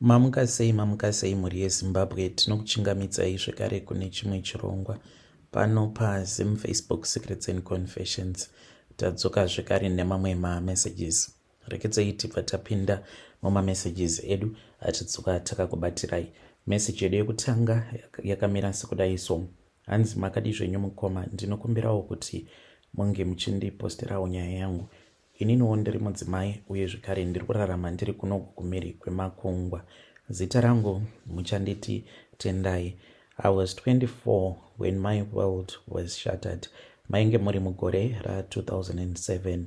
Mamuka sei mhuri yeZimbabwe, tinokuchingamidzai zvekare kune chimwe chirongwa pano paZim Facebook Secrets and Confessions. Tadzoka zvekare nemamwe mamessages. Rekedzai tibva tapinda mumamessages edu atidzoka takakubatirai. Message yedu yekutanga yakamira sekudai so: hanzi makadi zvenyu mukoma, ndinokumbirawo kuti munge muchindiposterawo nyaya yangu. Ininiwo ndiri mudzimai uye zvekare ndiri kurarama ndiri kuno kumhiri kwemakungwa. Zita rangu muchanditi Tendai. I was 24 when my world was shattered. Mainge muri mugore ra2007.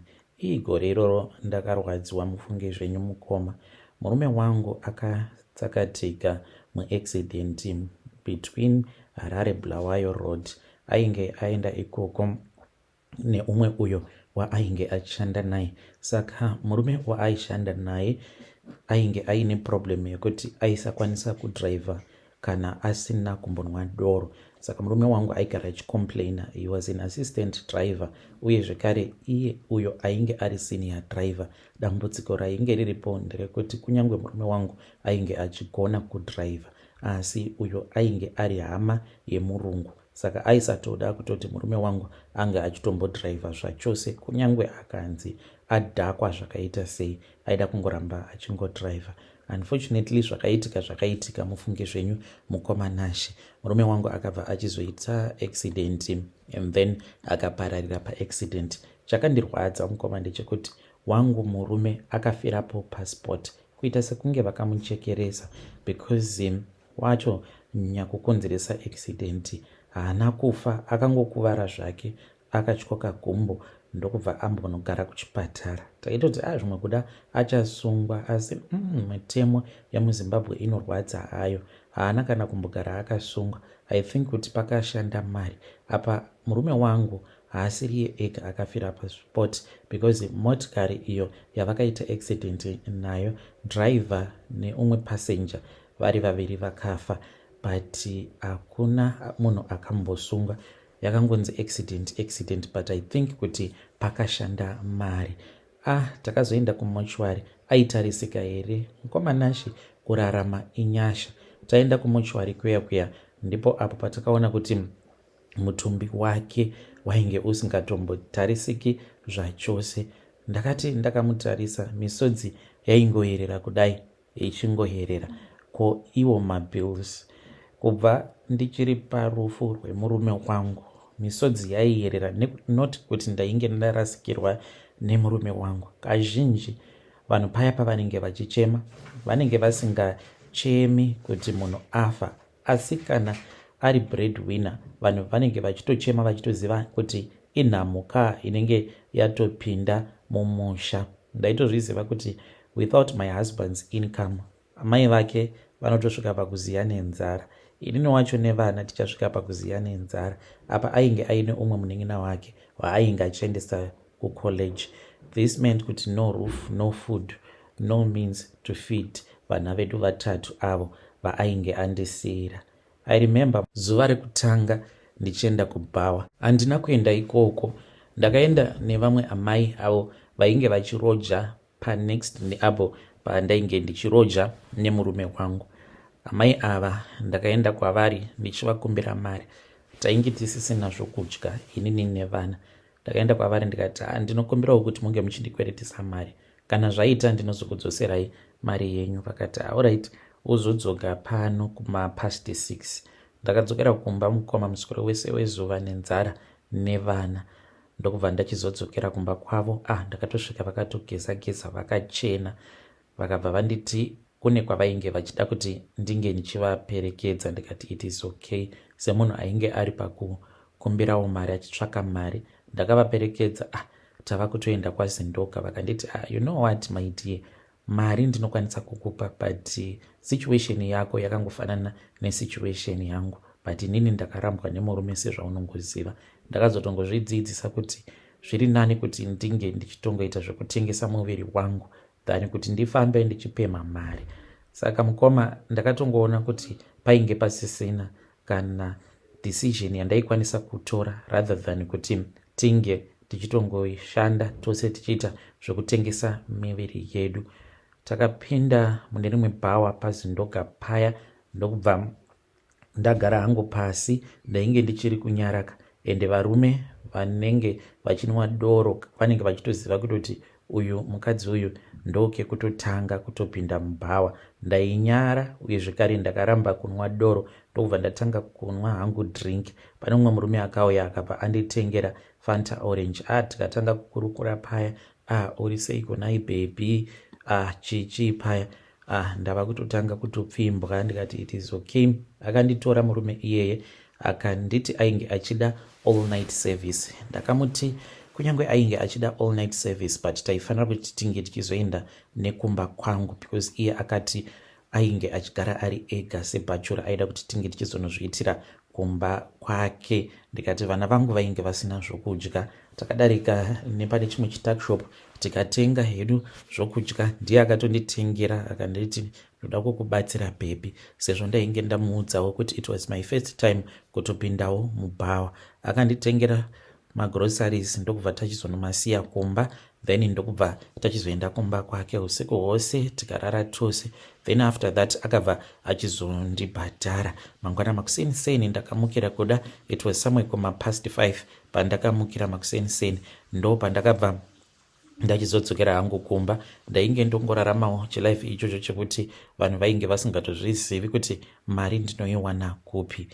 Gore iroro ndakarwadziwa, mufunge zvenyu mukoma. Murume wangu akatsakatika muaccident between Harare Bulawayo Road. Ainge aenda ikoko neumwe uyo waainge achishanda naye. Saka murume waaishanda naye ainge aine problem yekuti aisakwanisa kudriver kana asina kumbonwa doro. Saka murume wangu aigara achicomplaina. He was an assistant driver uye zvekare iye uyo ainge ari senior driver. Dambudziko rainge riripo nderekuti kunyange murume wangu ainge achigona kudriver, asi uyo ainge ari hama yemurungu. Saka aisatoda kutoti murume wangu anga achitombodriver zvachose, kunyange akanzi adhakwa zvakaita sei, aida kungoramba achingodriver. Unfortunately zvakaitika mufunge zvenyu mukoma Nashe. Murume wangu akabva achizoita accident and then akapararira paaccident. Chakandirwadza mukoma ndechekuti wangu murume akafirapo passport, kuita sekunge vakamuchekeresa because wacho nyakukonzeresa accident haana kufa, akangokuvara zvake, akatyoka gumbo ndokubva ambonogara kuchipatara. Taitoti zvimwe kuda achasungwa, asi mitemo yemuZimbabwe inorwadza hayo. Haana kana kumbogara akasungwa. I think kuti pakashanda mari apa. Murume wangu haasiri ega akafira pasport because motikari iyo yavakaita accident nayo, driver neumwe passenger vari vaviri vakafa, but hakuna munhu akambosungwa. Yakangonzi accident but I think kuti pakashanda mari. Takazoenda kumochwari. Aitarisika here mukoma Nashe? Kurarama inyasha. Taenda kumochwari kuya ndipo apo patakaona kuti mutumbi wake wainge usingatombotarisiki zvachose. Ndakati ndakamutarisa, misodzi yaingoherera kudai, ichingoherera. Ko iwo mabills, kubva ndichiri parufu rwemurume wangu misodzi yaiherera, not kuti ndainge ndarasikirwa nemurume wangu. Kazhinji vanhu paya pavanenge vachichema vanenge vasingachemi kuti munhu afa, asi kana ari breadwinner vanhu vanenge vachitochema vachitoziva kuti inhamuka inenge yatopinda mumusha. Ndaitozviziva kuti without my husband's income amai vake vanotosvika pakuziya nenzara. Inini wacho nevana tichasvika pakuziya nenzara. Apa ainge aine umwe munin'ina wake waainge achiendesa kucollege. This meant kuti no roof, no food, no means to feed vana vedu vatatu avo vaainge andisiyira. I remember zuva rekutanga ndichienda kuBhawa. Handina kuenda ikoko, ndakaenda nevamwe amai avo vainge vachiroja panext neapo pandainge ndichiroja nemurume wangu. Amai ava ndakaenda kwavari ndichivakumbira mari. Tainge tisisina zvokudya inini nevana. Ndakaenda kwavari ndikati ndinokumbirawo kuti munge muchindikweretesa mari, kana zvaita ndinozokudzoserai mari yenyu. Vakati alright, uzodzoka pano kuma past 6. Ndakadzokera kumba mukoma musikore wese wezuva nenzara nevana. Ndokubva ndachizodzokera kumba kwavo. Ndakatosvika vakatogeza vakachena. Vakabva vanditi kune kwavainge vachida kuti ndinge ndichivaperekedza. Ndikati it is okay. Semunhu ainge ari pakukumbirawo mari achitsvaka mari, ndakavaperekedza. Tava kutoenda kwaZindoka. Vakanditi you know what my dear, mari ndinokwanisa kukupa but situation yako yakangofanana nesituation yangu, but inini ndakarambwa nemurume sezvaunongoziva. Ndakazotongozvidzidzisa kuti zviri nani kuti ndinge ndichitongoita zvekutengesa muviri wangu than kuti ndifambe ndichipemha mari. Saka mukoma ndakatongoona kuti painge pasisina kana decision yandaikwanisa kutora rather than kuti tinge tichitongoshanda tose tichiita zvekutengesa miviri yedu. takapinda mune rimwe bhawa pazindoga paya ndokubva ndagara hangu pasi. Ndainge ndichiri kunyaraka ende varume vanenge vachinwa doro vanenge vachitoziva kutoti uyu mukadzi uyu ndoke kutotanga kutopinda mubhawa. Ndainyara uye zvekare ndakaramba kunwa doro ndokubva ndatanga kunwa hangu drink. Pane mumwe murume akauya akabva anditengera Fanta orange. Tikatanga kukurukura paya, uri seiko nai baby, chichi paya. Ndava kutotanga kutopfimbwa ndikati it is okay. Akanditora murume iyeye akanditi ainge achida all night service. Ndakamuti kunyange ainge achida all night service but taifanira kuti tinge tichizoenda nekumba kwangu because iye akati ainge achigara ari ega sebachura, aida kuti tinge tichizonozviitira kumba kwake. Ndikati vana vangu vainge vasina zvokudya. Takadarika nepane chimwe chitakshop tikatenga hedu zvokudya. Ndiye akatonditengera akanditi ndoda kukubatsira baby, sezvo ndainge ndamuudzawo kuti it was my first time kutopindawo mubhawa. Akanditengera magroceries ndokubva tachizonomasiya kumba, then ndokubva tachizoenda kumba kwake usiku hwose tikarara tose. Then after that akabva achizondibhadhara. Mangwana makuseni ndakamukira kuda, it was somewhere kuma5:30 pandakamukira makuseni ndo pandakabva ndachizodzokera hangu kumba. Ndainge ndongoraramawo chilife ichocho chekuti vanhu vainge vasingatozvizivi kuti mari ndinoiwana kupi.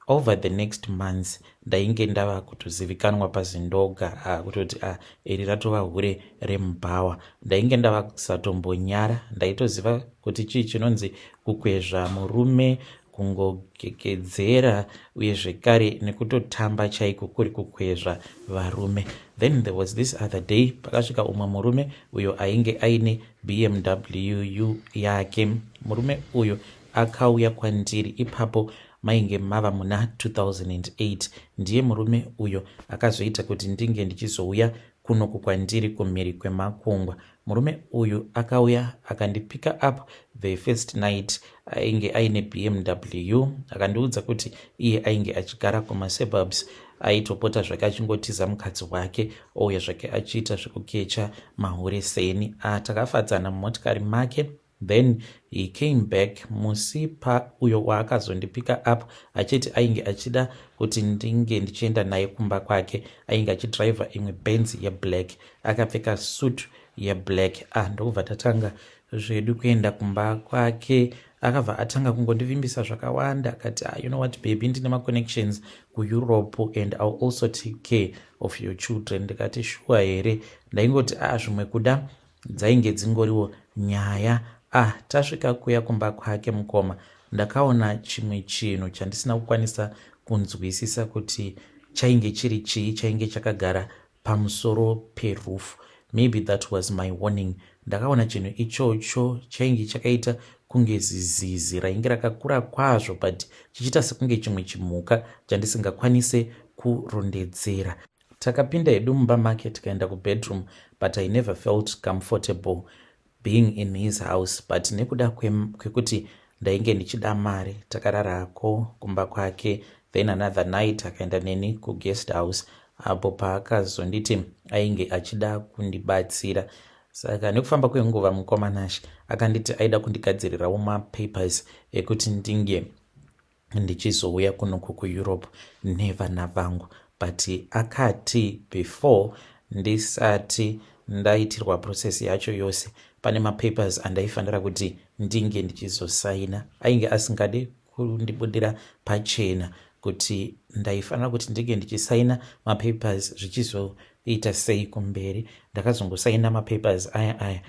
Over the next months ndainge ndava kutozivikanwa pazindoga kutoti iri ratova hure remubhawa. Ndainge ndava kusatombonyara, ndaitoziva kuti chii chinonzi kukwezva murume, kungogegedzera uye zvekare nekutotamba chaiko kuri kukwezva varume. Then there was this other day pakasvika umwe murume uyo ainge aine BMW yake. Murume uyo akauya kwandiri ipapo mainge mava muna 2008. Ndiye murume uyo akazoita kuti ndinge ndichizouya kunoku kwandiri kumhiri kwemakungwa. Murume uyu akauya akandipika up the first night. Ainge aine BMW. Akandiudza kuti iye ainge achigara kumasuburbs, aitopota zvake achingotiza mukadzi wake ouya zvake achiita zvekukecha mahureseni. Takafadzana mumotikari make. Then he came back musi pa uyo waakazondipika up achiti ainge achida kuti ndinge ndichienda naye kumba kwake. Ainge achidriva imwe Benz yeblack, akapfeka suit yeblack. Ndokubva tatanga zvedu kuenda kumba kwake. Akabva atanga kungondivimbisa zvakawanda akati you know what baby, ndine maconnections kuEurope and I'll also take care of your children. Ndikati sure here. Ndaingoti zvimwe kuda dzainge dzingoriwo nyaya. Tasvika kuya kumba kwake mukoma, ndakaona chimwe chinhu chandisina kukwanisa kunzwisisa kuti chainge chiri chii chainge chakagara pamusoro peroof. Maybe that was my warning. Ndakaona chinhu ichocho chainge chakaita kunge zizizi rainge rakakura kwazvo but chichita sekunge chimwe chimhuka chandisingakwanise kurondedzera. Takapinda hedu mumba make tikaenda kubedroom but I never felt comfortable being in his house. But nekuda kwekuti ndainge ndichida mari takararako kumba kwake. Then another night akaenda neni kuguest house apo paakazonditi ainge achida kundibatsira. Saka nekufamba kwenguva mukomanashi akanditi aida kundigadzirirawo mapapers ekuti ndinge ndichizouya kunoku kuEurope nevana vangu. But akati before ndisati ndaitirwa process yacho yose pane mapapers andaifanira kuti ndinge ndichizosaina. Ainge asingade kundibudira pachena kuti ndaifanira kuti ndinge ndichisaina mapapers zvichizoita sei kumberi. Ndakazongosaina mapapers aya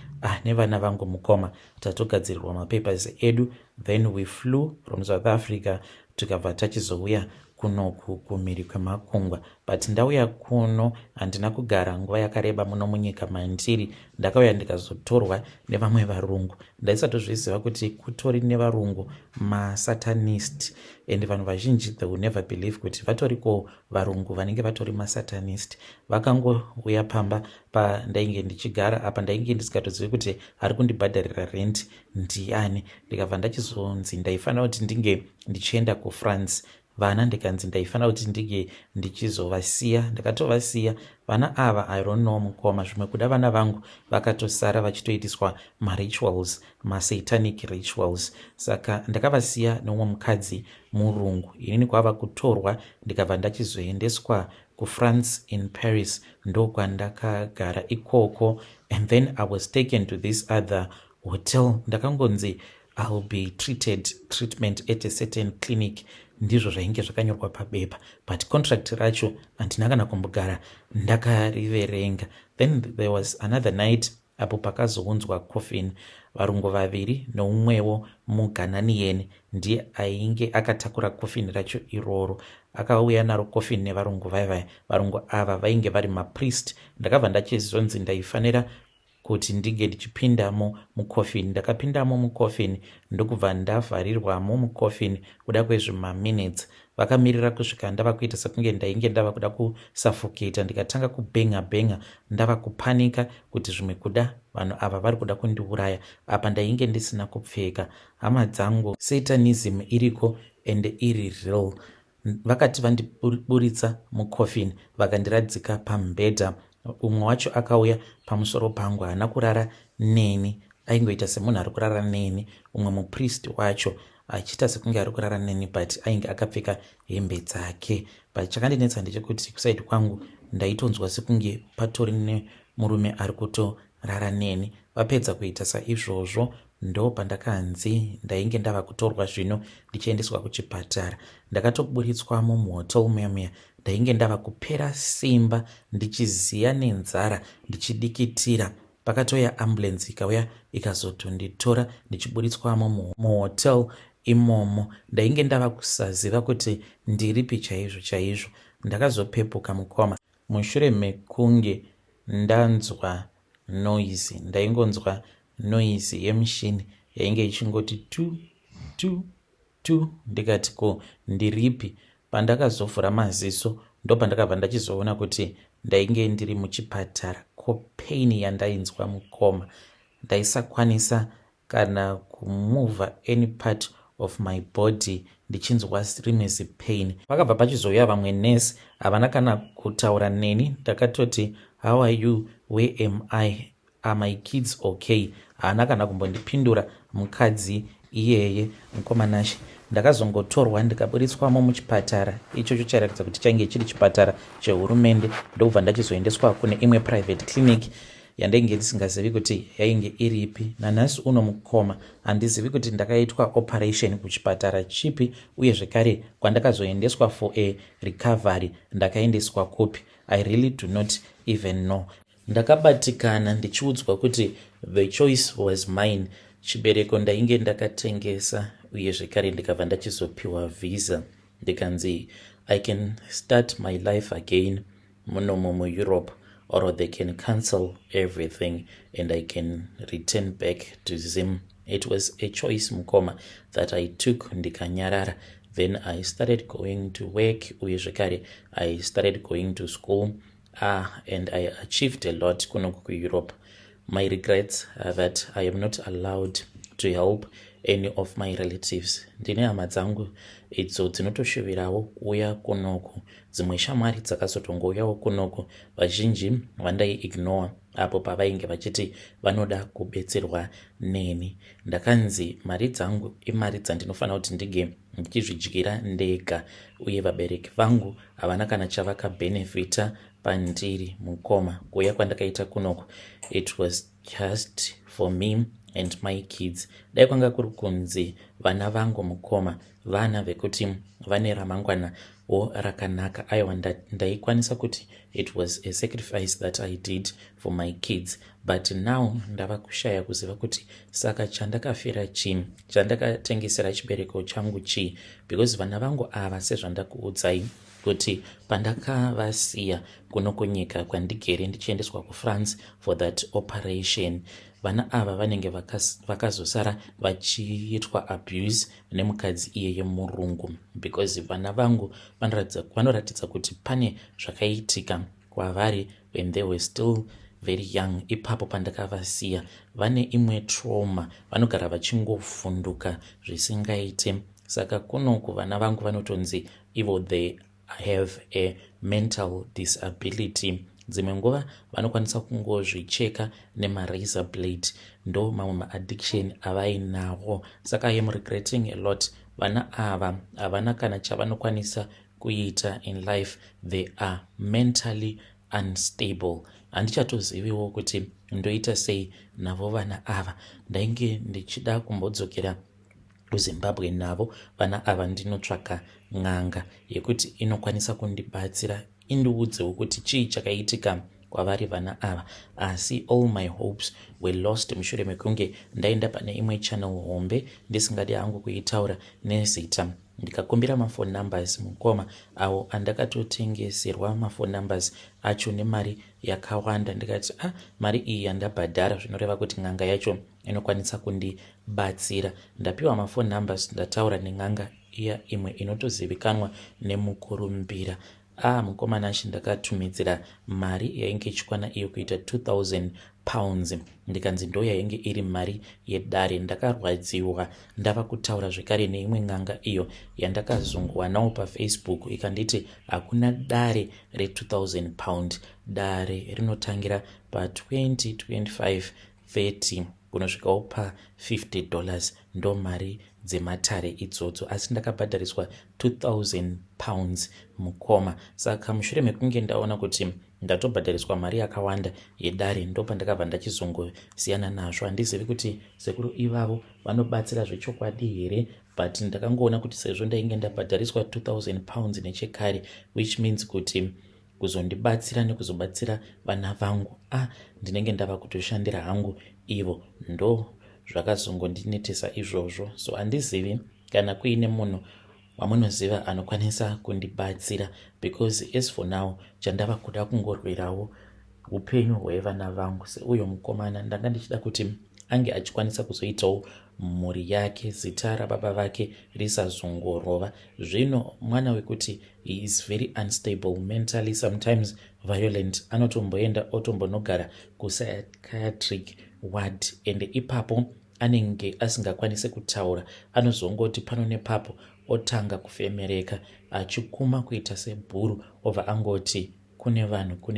nevana vangu mukoma. Tatogadzirirwa mapapers edu. Then we flew from South Africa tukabva tachizouya kunoku kumhiri kwemakungwa. But ndauya kuno handina kugara nguva yakareba muno munyika mandiri. Ndakauya ndikazotorwa nevamwe varungu. Ndaisatozviziva kuti kutori nevarungu masatanist, and vanhu vazhinji they will never believe kuti vatoriko varungu vanenge vatori masatanist. Vakangouya pamba pandainge ndichigara apa ndainge ndisikatozivi kuti ari kundibhadharira rent ndiani. Ndikabva ndachizonzi ndaifanira kuti ndinge ndichienda kuFrance. vana ndikanzi ndaifanira kuti ndige ndichizovasiya. Ndakatovasiya vana ava. I don't know mukoma, zvimwe kuda vana vangu vakatosara vachitoitiswa marituals, masatanic rituals. Saka ndakavasiya nomwe mukadzi murungu. Inini kwava kutorwa ndikabva ndachizoendeswa kuFrance in Paris, ndokwandakagara ikoko. And then I was taken to this other hotel. Ndakangonzi I'll be treatment at a certain clinic. Ndizvo zvainge zvakanyorwa pabepa, but contract racho handina kana kumbogara ndakariverenga. Then there was another night apo pakazounzwa coffin. Varungu vaviri noumwewo muGhanaian ndiye ainge akatakura coffin racho iroro. Akauya naro coffin nevarungu vaivaya. Varungu ava vainge vari mapriest. Ndakabva ndachizonzi ndaifanira kuti ndige ndichipindamo mucoffin. Ndakapindamo mucoffin ndokubva ndavharirwamo mucoffin kuda kwezvimaminutes. Vakamirira kusvika ndava kuita sekunge ndainge ndava kuda kusuffocata. Ndikatanga kubhenga ndava kupanika kuti zvimwe kuda vanhu ava vari kuda kundiuraya. Apa ndainge ndisina kupfeka. Hama dzangu, satanism iriko ende iri real. Vakati vandiburitsa mucoffin vakandiradzika pamubhedha. Umwe wacho akauya pamusoro pangu, haana kurara neni, aingoita semunhu ari kurara neni. Umwe mupriest wacho achiita sekunge ari kurara neni, but ainge akapfeka hembe dzake. But chakandinetsa ndechekuti kusaidi kwangu ndaitonzwa sekunge patori nemurume ari kutorara neni. Vapedza kuita saizvozvo ndo pandakanzi ndainge ndava kutorwa zvino ndichiendeswa kuchipatara. Ndakatoburitswamo muhotel muya. Ndainge ndava kupera simba, ndichiziya nenzara, ndichidikitira. Pakatoya ambulance ikauya ikazotonditora ndichiburitswamo muhotel imomo. Ndainge ndava kusaziva kuti ndiripi chaizvo. Ndakazopepuka mukoma mushure mekunge ndanzwa noise. Ndaingonzwa noise yemushini yainge ichingoti tu tu tu. Ndikati ko ndiripi? Pandakazovhura maziso ndo pandakabva ndachizoona kuti ndainge ndiri muchipatara. Ko pain yandainzwa mukoma, ndaisakwanisa kana kumova any part of my body ndichinzwa rime zipain. Pakabva pachizouya vamwe nesi havana kana kutaura neni. Ndakatoti how are you, where am I, are my kids okay? Haana kana kumbondipindura mukadzi iyeye mukomanashi. Ndakazongotorwa ndikaburitswamo muchipatara. Ichocho chairatidza kuti chainge chiri chipatara chehurumende. Ndobva ndachizoendeswa kune imwe private clinic yandainge ndisingazivi kuti yainge iripi. Nanhasi uno mukoma handizivi kuti ndakaitwa operation kuchipatara chipi, uye zvekare kwandakazoendeswa for a recovery ndakaendeswa kupi. I really do not even know. Ndakabatikana ndichiudzwa kuti the choice was mine. Chibereko ndainge ndakatengesa, uye zvekare ndikabva ndachizopiwa visa ndikanzi I can start my life again munomo muEurope, or they can cancel everything and I can return back to Zim. It was a choice mukoma that I took ndikanyarara. Then I started going to work, uye zvekare I started going to school, and I achieved a lot kunoku kuEurope. My regrets are that I am not allowed to help any of my relatives. Ndine hama dzangu idzo dzinotoshuvirawo kuuya kunoku. Dzimwe shamwari dzakazotongouyawo kunoku. Vazhinji vandai-ignore apo pavainge vachiti vanoda kubetserwa neni. Ndakanzi mari dzangu imari dzandinofanira kuti ndige ndichizvidyira ndega, uye vabereki vangu havana kana chavakabenefita pandiri mukoma. Kuuya kwandakaita kunoku, it was just for me and my kids. Dai kwanga kuri kunzi vana vangu mukoma vana vekuti vane ramangwana rakanaka. Aiwa, ndaikwanisa kuti it was a sacrifice that I did for my kids, but now ndava kushaya kuziva kuti saka chandakafira chii, chandakatengesera chibereko changu chii, because vana vangu ava sezvandakuudzai kuti pandakavasiya kuno kunyika kwandigere ndichiendeswa kuFrance for that operation, vana ava vanenge vakazosara vachiitwa abuse nemukadzi iyeye murungu, because vana vangu vanoratidza kuti pane zvakaitika kwavari when they were still very young. Ipapo pandakavasiya vane imwe trauma, vanogara vachingofunduka zvisingaite saka kunoku vana vangu vanotonzi ivo they have a mental disability. Dzimwe nguva vanokwanisa kungozvicheka nemarazor blade, ndo mamwe maaddiction avainawo. Saka I am regretting a lot. Vana ava havana kana chavanokwanisa kuita in life, they are mentally unstable. Handichatoziviwo kuti ndoita sei navo vana ava. Ndainge ndichida kumbodzokera kuZimbabwe navo vana ava ndinotsvaka n'anga yekuti inokwanisa kundibatsira indiudzewo kuti chii chakaitika kwavari vana ava. Asi all my hopes were lost mushure mekunge ndaenda pane imwe channel hombe ndisingadi hangu kuitaura nezita, ndikakumbira mafone numbers mukoma awo andakatotengeserwa mafone numbers acho nemari yakawanda. Ndikati mari iyi yandabhadhara zvinoreva kuti n'anga yacho inokwanisa kundibatsira. Ndapiwa mafone numbers, ndataura nen'anga iya imwe inotozivikanwa nemukurumbira. Mukomana achi ndakatumidzira mari yainge ichikwana iyo kuita 2000 pounds. Ndikanzi ndo yainge iri mari yedare. Ndakarwadziwa ndava kutaura zvekare neimwe n'anga iyo yandakazongowanawo paFacebook, ikanditi hakuna dare re2000 pound. Dare rinotangira pa20, 25, 30 kunosvikawo pa$50 ndo mari dzematare idzodzo. Asi ndakabhadhariswa 2000 pounds mukoma. Saka mushure mekunge ndaona kuti ndatobhadhariswa mari yakawanda yedare, ndo pandakabva ndachizongosiyana nazvo. Handizivi kuti sekuru ivavo vanobatsira zvechokwadi here, but ndakangoona kuti sezvo ndainge ndabhadhariswa 2000 pounds nechekare, which means kuti kuzondibatsira nekuzobatsira vana vangu ndinenge ndava kutoshandira hangu ivo, ndo zvakazongondinetesa izvozvo. So handizivi kana kuine munhu wamunoziva anokwanisa kundibatsira, because as for now chandava kuda kungorwirawo upenyu hwevana vangu. Seuyo mukomana ndanga ndichida kuti ange achikwanisa kuzoitawo mhuri yake, zita rababa vake risazongorova. Zvino mwana wekuti he is very unstable mentally, sometimes violent, anotomboenda otombonogara kupsychiatric ward, and ipapo anenge asingakwanise kutaura, anozongoti pano nepapo otanga kufemereka achikuma kuita sebhuru, obva angoti kune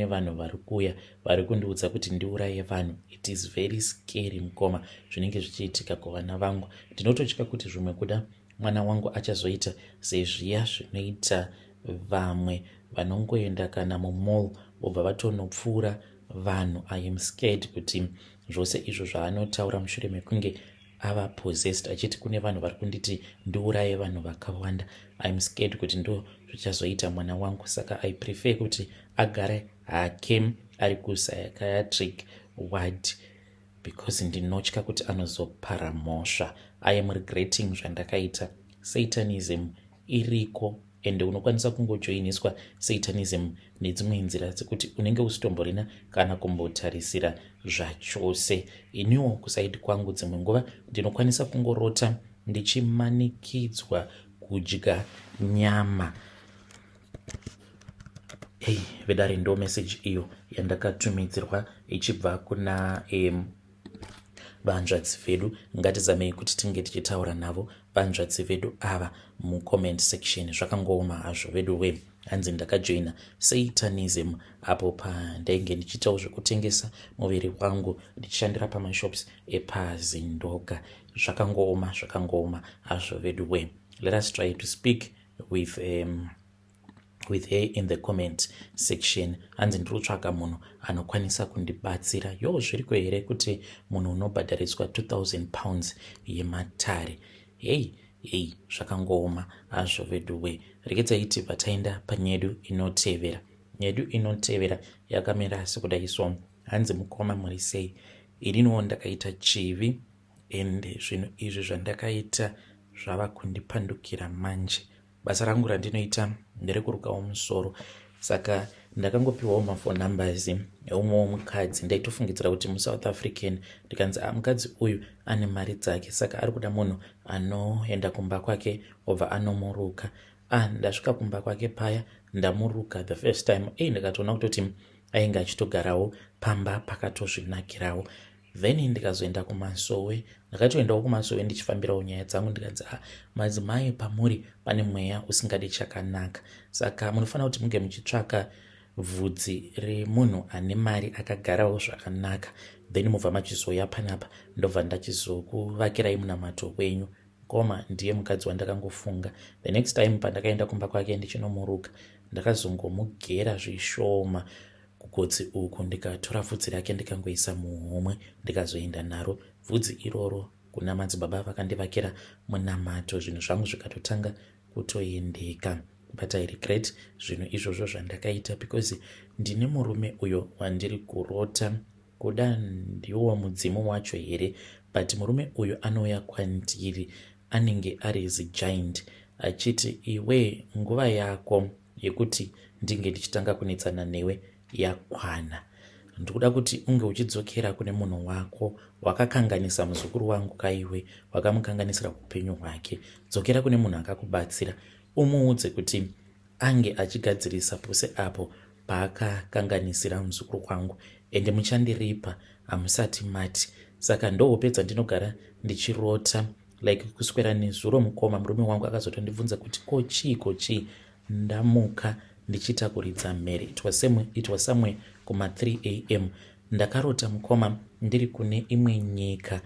vanhu vari kuuya vari kundiudza kuti ndiuraye vanhu. It is very scary mukoma zvinenge zvichiitika kuvana vangu. Ndinototya kuti zvimwe kuda mwana wangu achazoita sezviya zvinoita vamwe vanongoenda kana mumall obva vatonopfuura vanhu. I am scared kuti zvose izvo zvaanotaura mushure mekunge ava possessed achiti kune vanhu vari kunditi ndiuraye vanhu vakawanda. I am scared kuti ndo zvichazoita mwana wangu. Saka I prefer kuti agare hake ari kupsychiatric ward, because ndinotya kuti anozopara mhosva. I am regretting zvandakaita. Satanism iriko, ende unokwanisa kungojoiniswa satanism nedzimwe nzira dzekuti unenge usitomborina kana kumbotarisira zvachose. Iniwo kusaidi kwangu dzimwe nguva ndinokwanisa kungorota ndichimanikidzwa kudya nyama. Vedare ndo message iyo yandakatumidzirwa ichibva kuna vanzvadzi vedu. Ngatizamei kuti tinge tichitaura navo vanzvadzi vedu ava mucomment section. Zvakangooma hazvo vedu we. Hanzi ndakajoina satanism apo pandainge ndichitawo zvekutengesa muviri wangu ndichishandira pamashops epaZindoga. Zvakangooma hazvo vedu we. Let us try to speak with her in the comment section. Hanzi ndirotsvaka munhu anokwanisa kundibatsira. Zviriko here kuti munhu unobhadhariswa 2000 pounds yematare? Zvakangooma hazvo vedu we. Rekedzaiti pataenda panyedu inotevera. Nyedu inotevera yakamira sekudai so. Hanzi mukoma muri sei? Irinowo ndakaita chivi, ende zvinhu izvi zvandakaita zvava kundipandukira manje. Basa rangu randinoita nderekurukawo musoro. Saka ndakangopiwawo mafone numbers eumwewo mukadzi. Ndaitofungidzira kuti muSouth African. Ndikanzi mukadzi uyu ane mari dzake, saka ari kuda munhu anoenda kumba kwake obva anomuruka. Ndasvika kumba kwake paya ndamuruka the first time. Ndikatoona kutoti ainge achitogarawo pamba pakatozvinakirawo. then ndikazoenda kumasowe. Ndakatoendawo kumasowe ndichifambirawo nyaya dzangu, ndikanzi madzimai pamuri pane mweya usingadi chakanaka, saka munofanira kuti munge muchitsvaka vhudzi remunhu ane mari akagarawo zvakanaka, then mubva machizoya panapa ndobva ndachizokuvakirai munamato wenyu. Koma ndiye mukadzi wandakangofunga. The next time pandakaenda kumba kwake ndichinomuruka, ndakazongomugera zvishoma kugotsi uku, ndikatora vhudzi rake ndikangoisa muhomwe ndikazoenda naro vhudzi iroro kuna madzibaba vakandivakira munamato. Zvinhu zvangu zvikatotanga kutoendeka, but I regret zvinhu izvozvo zvandakaita because ndine murume uyo wandiri kurota. Kuda ndiwo mudzimu wacho here, but murume uyo anouya kwandiri anenge ari giant achiti, iwe nguva yako yekuti ndinge ndichitanga kunetsana newe yakwana. Ndikuda kuti unge uchidzokera kune munhu wako wakakanganisa muzukuru wangu kaiwe, wakamukanganisira upenyu hwake. Dzokera kune munhu akakubatsira, umuudze kuti ange achigadzirisa pose apo paakakanganisira muzukuru wangu, ende muchandiripa hamusati mati. Saka ndoupedza ndinogara ndichirota like kuswera nezuro mukoma. Murume wangu akazotondibvunza kuti kochi ndamuka ndichitakuridza mhere. It was somewhere kuma 3 am. Ndakarota mukoma ndiri kune imwe nyika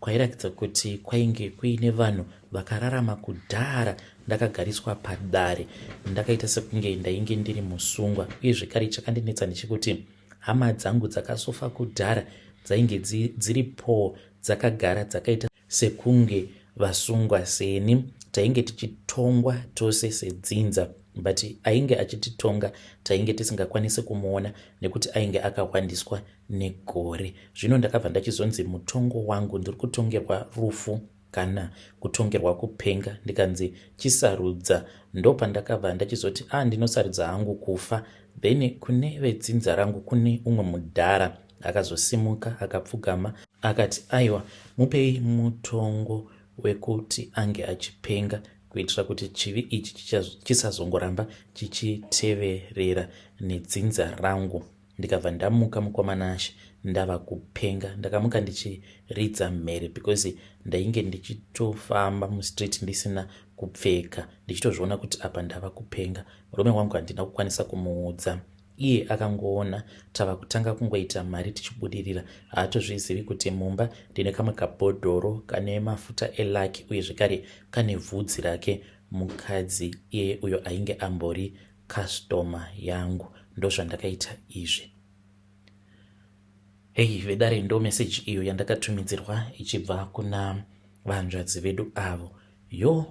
kwairatidza kuti kwainge kuine vanhu vakararama kudhara. Ndakagariswa padare, ndakaita sekunge ndainge ndiri musungwa. Uye zvekare chakandinetsa ndechekuti hama dzangu dzakasofa kudhara dzainge dziripo dzakagara dzakaita sekunge vasungwa, seni tainge tichitongwa tose sedzinza, but ainge achititonga tainge tisingakwanisi kumuona nekuti ainge akawandiswa negore. Zvino ndakabva ndachizonzi mutongo wangu ndiri kutongerwa rufu kana kutongerwa kupenga. Ndikanzi chisarudza, ndo pandakabva ndachizoti ndinosarudza hangu kufa. Then kune vedzinza rangu kune umwe mudhara akazosimuka akapfugama akati, aiwa, mupei mutongo wekuti ange achipenga kuitira kuti chivi ichi chisazongoramba chichiteverera nedzinza rangu. Ndikabva ndamuka mukomanashi ndava kupenga. Ndakamuka ndichiridza mhere because ndainge ndichitofamba mustreet ndisina kupfeka, ndichitozviona kuti apa ndava kupenga. Murume wangu handina kukwanisa kumuudza. Iye akangoona tava kutanga kungoita mari tichibudirira. Haatozvizivi kuti mumba ndine kamwe kabhodhoro kane mafuta elaki uye zvekare kane vhudzi rake mukadzi iye uyo ainge ambori kastoma yangu. Ndozvandakaita izvi. Vedare ndo meseji iyo yandakatumidzirwa ichibva kuna vanzvadzi vedu avo.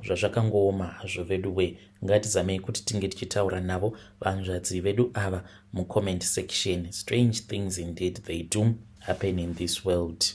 Zvazvakangooma hazvo vedu we. Ngatizamei kuti tinge tichitaura navo vanzvadzi vedu ava mucomment section. Strange things indeed they do happen in this world.